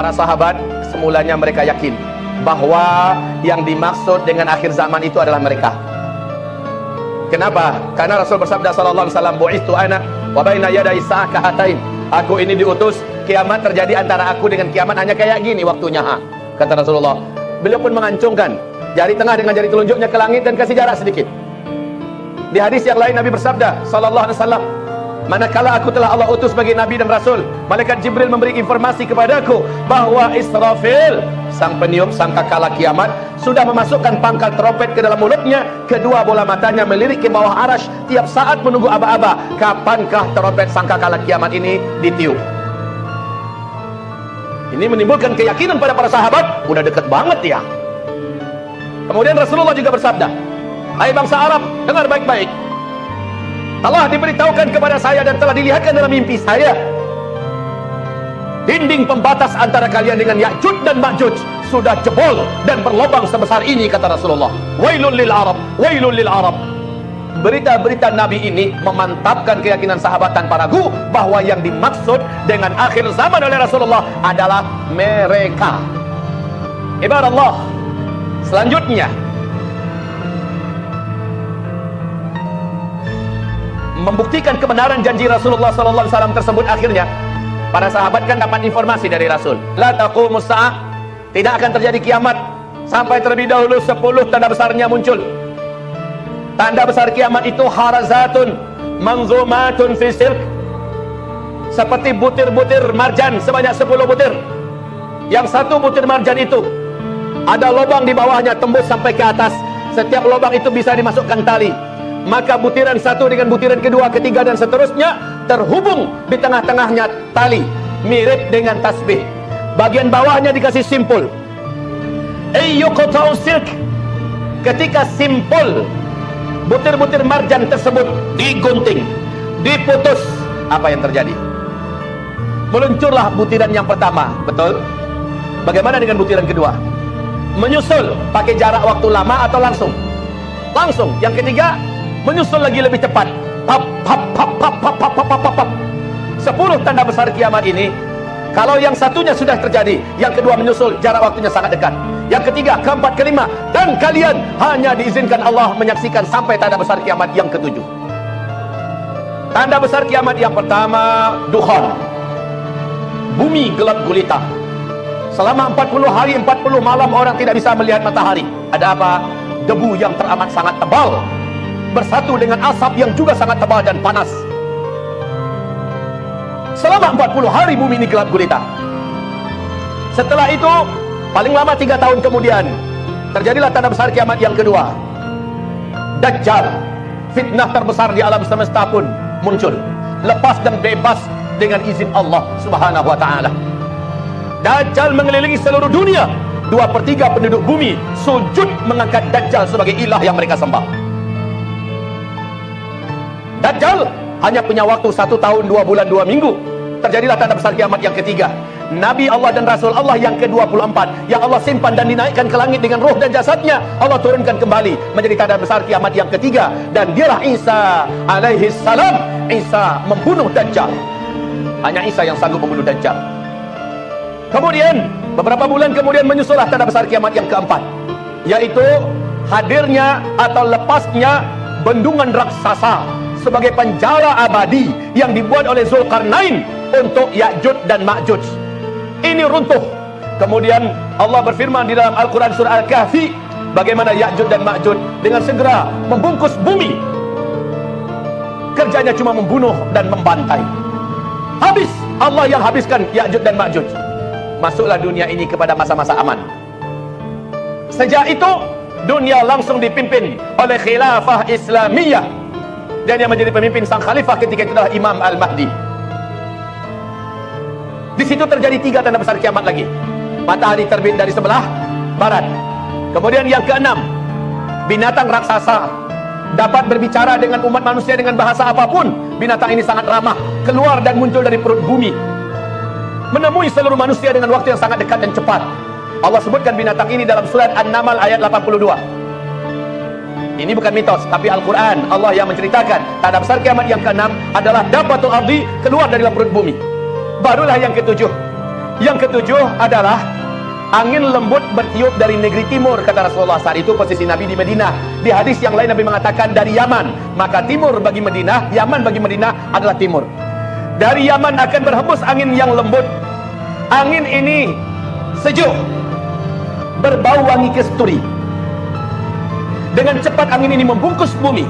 Para sahabat semulanya mereka yakin bahwa yang dimaksud dengan akhir zaman itu adalah mereka. Kenapa? Karena Rasul bersabda sallallahu alaihi wasallam, "Bu'istu ana wa baina yaday sa'ah kahatain." Aku ini diutus, kiamat terjadi antara aku dengan kiamat hanya kayak gini waktunya. Kata Rasulullah. Beliau pun mengancungkan jari tengah dengan jari telunjuknya ke langit dan kasih jarak sedikit. Di hadis yang lain Nabi bersabda sallallahu alaihi wasallam, "Manakala aku telah Allah utus bagi Nabi dan Rasul, malaikat Jibril memberi informasi kepadaku bahwa Israfil, sang peniup sangkakala kiamat, sudah memasukkan pangkal trompet ke dalam mulutnya, kedua bola matanya melirik ke bawah arasy, tiap saat menunggu aba-aba kapankah trompet sangkakala kiamat ini ditiup." Ini menimbulkan keyakinan pada para sahabat, udah dekat banget ya. Kemudian Rasulullah juga bersabda, "Hai bangsa Arab, dengar baik-baik. Allah diberitahukan kepada saya dan telah dilihatkan dalam mimpi saya, dinding pembatas antara kalian dengan Ya'juj dan Ma'juj sudah jebol dan berlubang sebesar ini," kata Rasulullah. Wailul lil Arab, wailul lil Arab. Berita-berita Nabi ini memantapkan keyakinan sahabat tanpa ragu bahwa yang dimaksud dengan akhir zaman oleh Rasulullah adalah mereka. Ibarat Allah. Selanjutnya, membuktikan kebenaran janji Rasulullah SAW tersebut, akhirnya para sahabat kan dapat informasi dari Rasul. La taqumus sa'ah, tidak akan terjadi kiamat sampai terlebih dahulu 10 tanda besarnya muncul. Tanda besar kiamat itu harazatun manzumatun fi silk, seperti butir-butir marjan sebanyak 10 butir. Yang satu butir marjan itu ada lubang di bawahnya tembus sampai ke atas. Setiap lubang itu bisa dimasukkan tali. Maka butiran satu dengan butiran kedua, ketiga dan seterusnya terhubung di tengah-tengahnya tali, mirip dengan tasbih. Bagian bawahnya dikasih simpul. Ayyuqta'u silk. Ketika simpul butir-butir marjan tersebut digunting, diputus, apa yang terjadi? Meluncurlah butiran yang pertama, betul? Bagaimana dengan butiran kedua? Menyusul pakai jarak waktu lama atau langsung? Langsung. Yang ketiga menyusul lagi lebih cepat. Pap pap pap pap pap pap pap pap pap. 10 tanda besar kiamat ini, kalau yang satunya sudah terjadi, yang kedua menyusul, jarak waktunya sangat dekat. Yang ketiga, keempat, kelima, dan kalian hanya diizinkan Allah menyaksikan sampai tanda besar kiamat yang ketujuh. Tanda besar kiamat yang pertama, dukhan. Bumi gelap gulita. Selama 40 hari 40 malam orang tidak bisa melihat matahari. Ada apa? Debu yang teramat sangat tebal bersatu dengan asap yang juga sangat tebal dan panas. Selama 40 hari bumi ini gelap gulita. Setelah itu, paling lama 3 tahun kemudian, terjadilah tanda besar kiamat yang kedua. Dajjal, fitnah terbesar di alam semesta pun muncul, lepas dan bebas dengan izin Allah Subhanahu wa ta'ala. Dajjal mengelilingi seluruh dunia. 2/3 penduduk bumi sujud mengangkat Dajjal sebagai ilah yang mereka sembah. Dajjal hanya punya waktu 1 tahun 2 bulan 2 minggu. Terjadilah tanda besar kiamat yang ketiga. Nabi Allah dan Rasul Allah yang ke-24 yang Allah simpan dan dinaikkan ke langit dengan roh dan jasadnya, Allah turunkan kembali menjadi tanda besar kiamat yang ketiga. Dan dialah Isa alaihi salam. Isa membunuh Dajjal. Hanya Isa yang sanggup membunuh Dajjal. Kemudian beberapa bulan kemudian menyusullah tanda besar kiamat yang keempat, yaitu hadirnya atau lepasnya bendungan raksasa sebagai penjara abadi yang dibuat oleh Zulkarnain untuk Ya'juj dan Ma'juj. Ini runtuh. Kemudian Allah berfirman di dalam Al-Quran surah Al-Kahfi, bagaimana Ya'juj dan Ma'juj dengan segera membungkus bumi. Kerjanya cuma membunuh dan membantai. Habis. Allah yang habiskan Ya'juj dan Ma'juj. Masuklah dunia ini kepada masa-masa aman. Sejak itu dunia langsung dipimpin oleh khilafah Islamiyah, dan yang menjadi pemimpin sang khalifah ketika itu adalah Imam Al-Mahdi. Di situ terjadi 3 tanda besar kiamat lagi. Matahari terbit dari sebelah barat. Kemudian yang ke-6, binatang raksasa dapat berbicara dengan umat manusia dengan bahasa apapun. Binatang ini sangat ramah, keluar dan muncul dari perut bumi, menemui seluruh manusia dengan waktu yang sangat dekat dan cepat. Allah sebutkan binatang ini dalam surat An-Naml ayat 82. Ini bukan mitos, tapi Al-Quran. Allah yang menceritakan tanda besar kiamat yang ke-6 adalah dabbatul ardi, keluar dari perut bumi. Barulah yang ke-7, Yang ketujuh adalah angin lembut bertiup dari negeri timur, kata Rasulullah. Saat itu posisi Nabi di Madinah. Di hadis yang lain Nabi mengatakan dari Yaman. Maka timur bagi Madinah, Yaman bagi Madinah adalah timur. Dari Yaman akan berhembus angin yang lembut. Angin ini sejuk, berbau wangi kasturi. Dengan cepat angin ini membungkus bumi.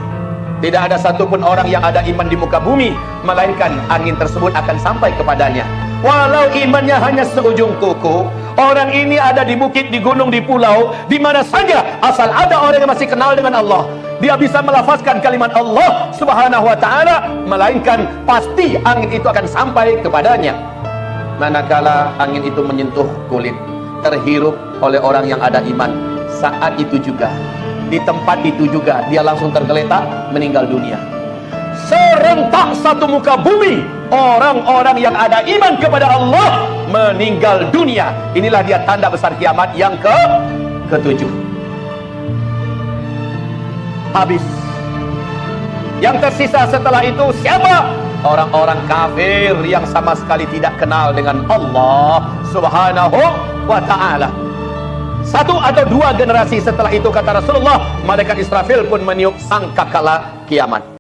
Tidak ada satupun orang yang ada iman di muka bumi, melainkan angin tersebut akan sampai kepadanya. Walau imannya hanya seujung kuku, orang ini ada di bukit, di gunung, di pulau, di mana saja, asal ada orang yang masih kenal dengan Allah, dia bisa melafazkan kalimat Allah Subhanahu wa ta'ala, melainkan pasti angin itu akan sampai kepadanya. Manakala angin itu menyentuh kulit, terhirup oleh orang yang ada iman, saat itu juga, di tempat itu juga, dia langsung tergeletak, meninggal dunia. Serentak satu muka bumi, orang-orang yang ada iman kepada Allah meninggal dunia. Inilah dia tanda besar kiamat yang ketujuh. Habis. Yang tersisa setelah itu siapa? Orang-orang kafir yang sama sekali tidak kenal dengan Allah Subhanahu wa ta'ala. Satu atau dua generasi setelah itu, kata Rasulullah, malaikat Israfil pun meniup sangkakala kiamat.